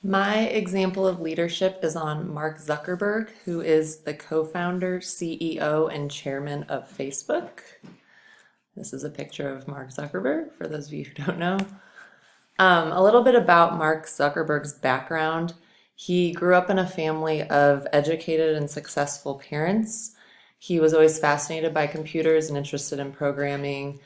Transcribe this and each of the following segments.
My example of leadership is on Mark Zuckerberg, who is the co-founder, CEO, and chairman of Facebook. This is a picture of Mark Zuckerberg, for those of you who don't know. A little bit about Mark Zuckerberg's background. He grew up in a family of educated and successful parents. He was always fascinated by computers and interested in programming.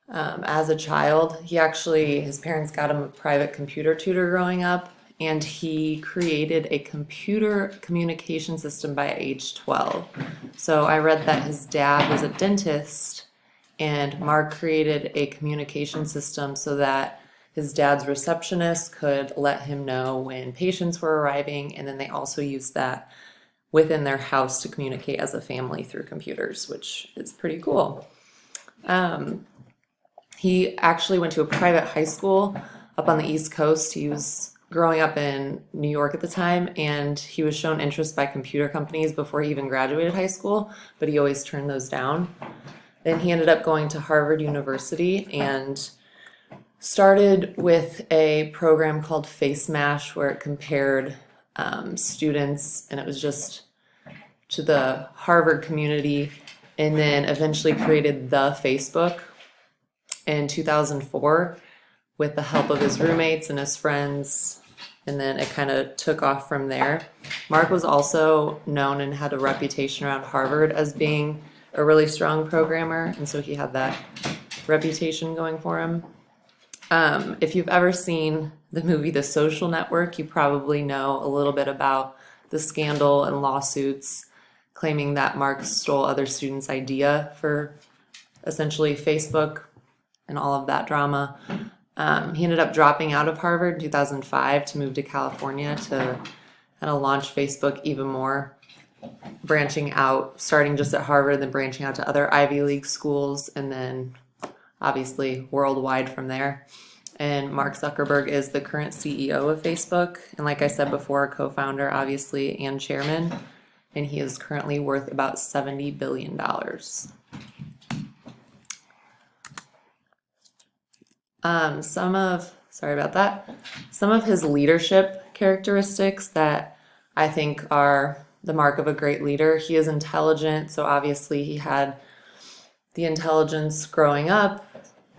As a child, his parents got him a private computer tutor growing up, and he created a computer communication system by age 12. So I read that his dad was a dentist, and Mark created a communication system so that his dad's receptionist could let him know when patients were arriving, and then they also used that within their house to communicate as a family through computers, which is pretty cool. He actually went to a private high school up on the East Coast. He was growing up in New York at the time, and he was shown interest by computer companies before he even graduated high school, but he always turned those down. Then he ended up going to Harvard University and started with a program called Face Mash, where it compared students, and it was just to the Harvard community, and then eventually created the Facebook in 2004 with the help of his roommates and his friends, and then it kind of took off from there. Mark was also known and had a reputation around Harvard as being a really strong programmer, and so he had that reputation going for him. If you've ever seen the movie The Social Network, you probably know a little bit about the scandal and lawsuits claiming that Mark stole other students' idea for essentially Facebook and all of that drama. He ended up dropping out of Harvard in 2005 to move to California to kind of launch Facebook even more, branching out, starting just at Harvard, then branching out to other Ivy League schools, and then obviously worldwide from there. And Mark Zuckerberg is the current CEO of Facebook, and like I said before, co-founder obviously and chairman, and he is currently worth about $70 billion. Some of his leadership characteristics that I think are the mark of a great leader. He is intelligent, so obviously he had the intelligence growing up.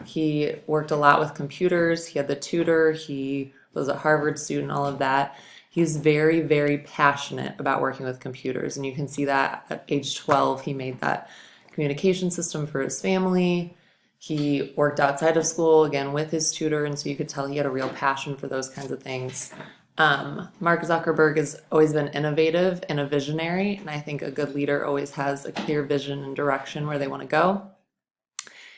He worked a lot with computers. He had the tutor. He was a Harvard student, all of that. He's very, very passionate about working with computers, and you can see that at age 12, he made that communication system for his family. He worked outside of school, again, with his tutor, and so you could tell he had a real passion for those kinds of things. Mark Zuckerberg has always been innovative and a visionary, and I think a good leader always has a clear vision and direction where they want to go.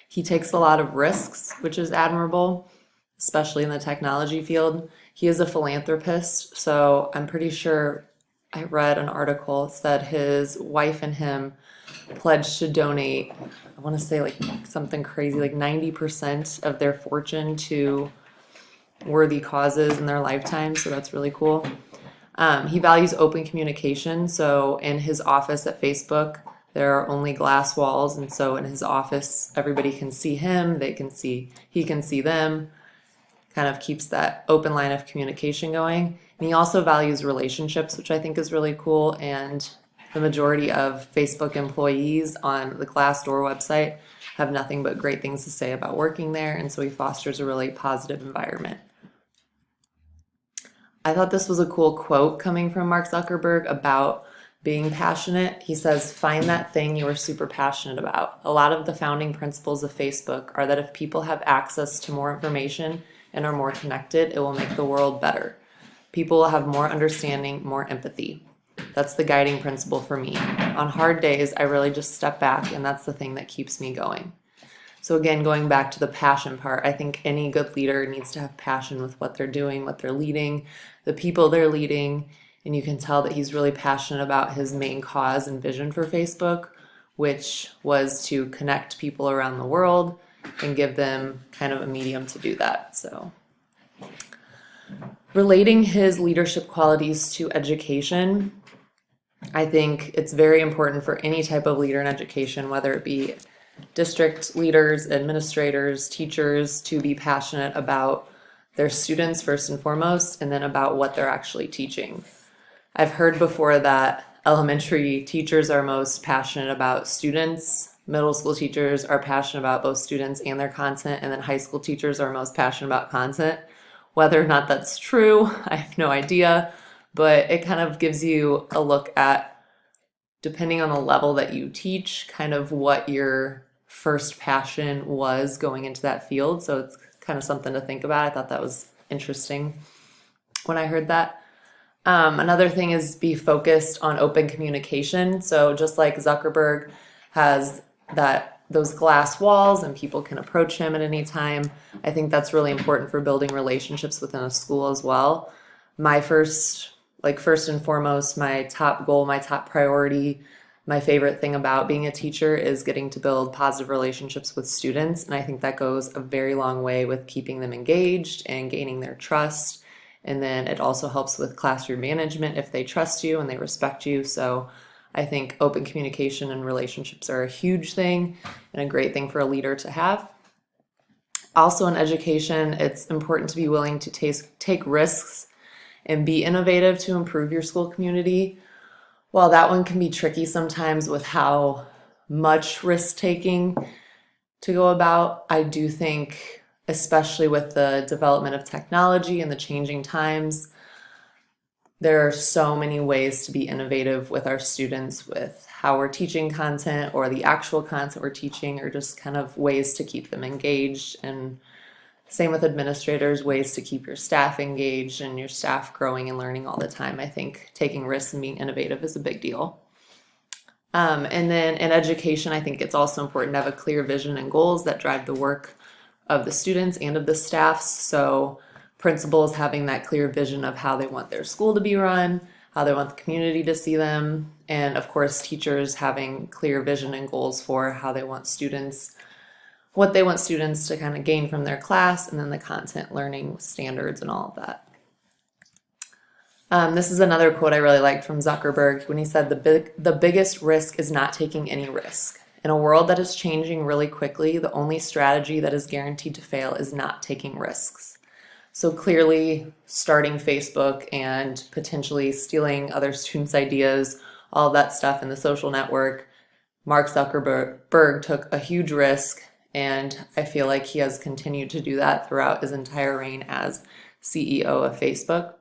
He takes a lot of risks, which is admirable, especially in the technology field. He is a philanthropist, so I'm pretty sure I read an article that said his wife and him pledged to donate, I want to say like something crazy, like 90% of their fortune to worthy causes in their lifetime, so that's really cool. He values open communication, so in his office at Facebook, there are only glass walls, and so in his office, everybody can see him, he can see them, kind of keeps that open line of communication going. And he also values relationships, which I think is really cool, and the majority of Facebook employees on the Glassdoor website have nothing but great things to say about working there, and so he fosters a really positive environment. I thought this was a cool quote coming from Mark Zuckerberg about being passionate. He says, "Find that thing you are super passionate about." A lot of the founding principles of Facebook are that if people have access to more information and are more connected, it will make the world better. People will have more understanding, more empathy. That's the guiding principle for me. On hard days, I really just step back, and that's the thing that keeps me going. So again, going back to the passion part, I think any good leader needs to have passion with what they're doing, what they're leading, the people they're leading, and you can tell that he's really passionate about his main cause and vision for Facebook, which was to connect people around the world and give them kind of a medium to do that. So relating his leadership qualities to education, I think it's very important for any type of leader in education, whether it be district leaders, administrators, teachers, to be passionate about their students first and foremost, and then about what they're actually teaching. I've heard before that elementary teachers are most passionate about students, middle school teachers are passionate about both students and their content, and then high school teachers are most passionate about content. Whether or not that's true, I have no idea, but it kind of gives you a look at, depending on the level that you teach, kind of what your first passion was going into that field. So it's kind of something to think about. I thought that was interesting when I heard that. Another thing is be focused on open communication. So just like Zuckerberg has those glass walls and people can approach him at any time, I think that's really important for building relationships within a school as well. My first and foremost, my top goal, my top priority, my favorite thing about being a teacher is getting to build positive relationships with students. And I think that goes a very long way with keeping them engaged and gaining their trust. And then it also helps with classroom management if they trust you and they respect you. So I think open communication and relationships are a huge thing and a great thing for a leader to have. Also in education, it's important to be willing to take risks and be innovative to improve your school community. While that one can be tricky sometimes with how much risk taking to go about, I do think, especially with the development of technology and the changing times, there are so many ways to be innovative with our students with how we're teaching content or the actual content we're teaching, or just kind of ways to keep them engaged. And same with administrators, ways to keep your staff engaged and your staff growing and learning all the time. I think taking risks and being innovative is a big deal. And then in education, I think it's also important to have a clear vision and goals that drive the work of the students and of the staffs. So principals having that clear vision of how they want their school to be run, how they want the community to see them, and of course teachers having clear vision and goals for how they want students, what they want students to kind of gain from their class, and then the content learning standards and all of that. This is another quote I really liked from Zuckerberg when he said, the biggest risk is not taking any risk. In a world that is changing really quickly, the only strategy that is guaranteed to fail is not taking risks. So clearly, starting Facebook and potentially stealing other students' ideas, all of that stuff in the social network, Mark Zuckerberg took a huge risk, and I feel like he has continued to do that throughout his entire reign as CEO of Facebook.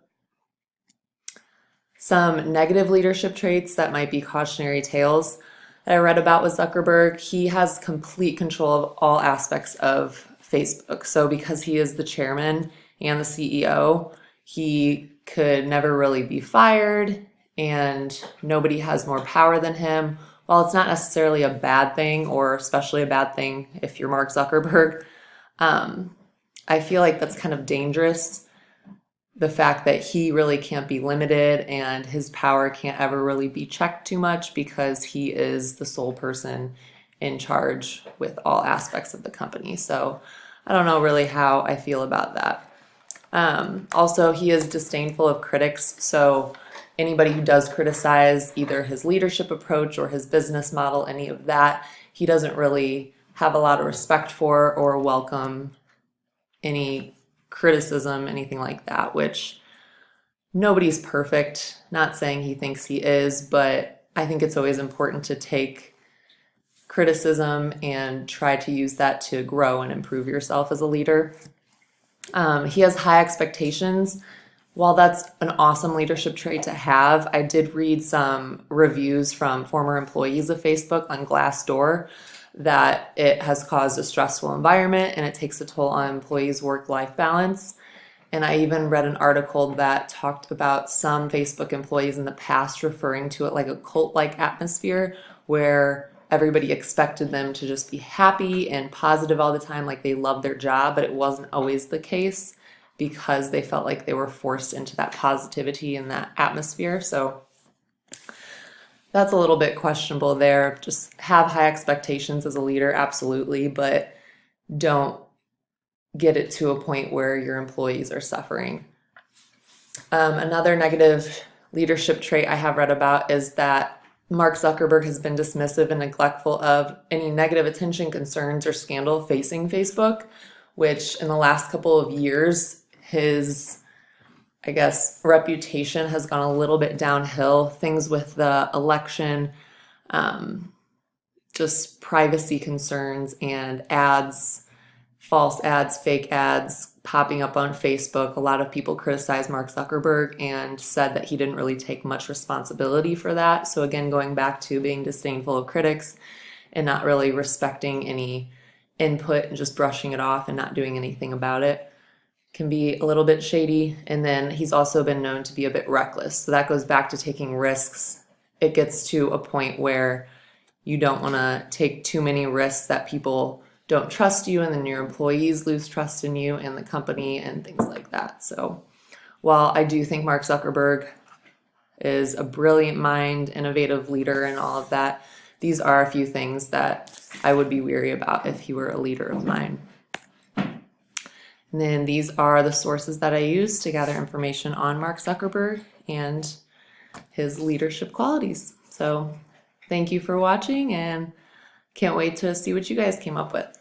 Some negative leadership traits that might be cautionary tales that I read about with Zuckerberg. He has complete control of all aspects of Facebook. So because he is the chairman and the CEO, he could never really be fired, and nobody has more power than him. While it's not necessarily a bad thing, or especially a bad thing if you're Mark Zuckerberg, I feel like that's kind of dangerous. The fact that he really can't be limited and his power can't ever really be checked too much because he is the sole person in charge with all aspects of the company. So I don't know really how I feel about that. Also, he is disdainful of critics. So anybody who does criticize either his leadership approach or his business model, any of that, he doesn't really have a lot of respect for or welcome any criticism, anything like that, which nobody's perfect. Not saying he thinks he is, but I think it's always important to take criticism and try to use that to grow and improve yourself as a leader. He has high expectations. While that's an awesome leadership trait to have, I did read some reviews from former employees of Facebook on Glassdoor that it has caused a stressful environment and it takes a toll on employees' work-life balance. And I even read an article that talked about some Facebook employees in the past referring to it like a cult-like atmosphere where everybody expected them to just be happy and positive all the time, like they loved their job, but it wasn't always the case because they felt like they were forced into that positivity and that atmosphere. So that's a little bit questionable there. Just have high expectations as a leader, absolutely, but don't get it to a point where your employees are suffering. Another negative leadership trait I have read about is that Mark Zuckerberg has been dismissive and neglectful of any negative attention, concerns, or scandal facing Facebook, which in the last couple of years his, I guess, reputation has gone a little bit downhill. Things with the election, just privacy concerns and ads, false ads, fake ads popping up on Facebook. A lot of people criticized Mark Zuckerberg and said that he didn't really take much responsibility for that. So again, going back to being disdainful of critics and not really respecting any input and just brushing it off and not doing anything about it can be a little bit shady. And then he's also been known to be a bit reckless. So that goes back to taking risks. It gets to a point where you don't want to take too many risks that people don't trust you, and then your employees lose trust in you and the company and things like that. So while I do think Mark Zuckerberg is a brilliant mind, innovative leader, and all of that, these are a few things that I would be weary about if he were a leader of mine. And then these are the sources that I use to gather information on Mark Zuckerberg and his leadership qualities. So thank you for watching, and can't wait to see what you guys came up with.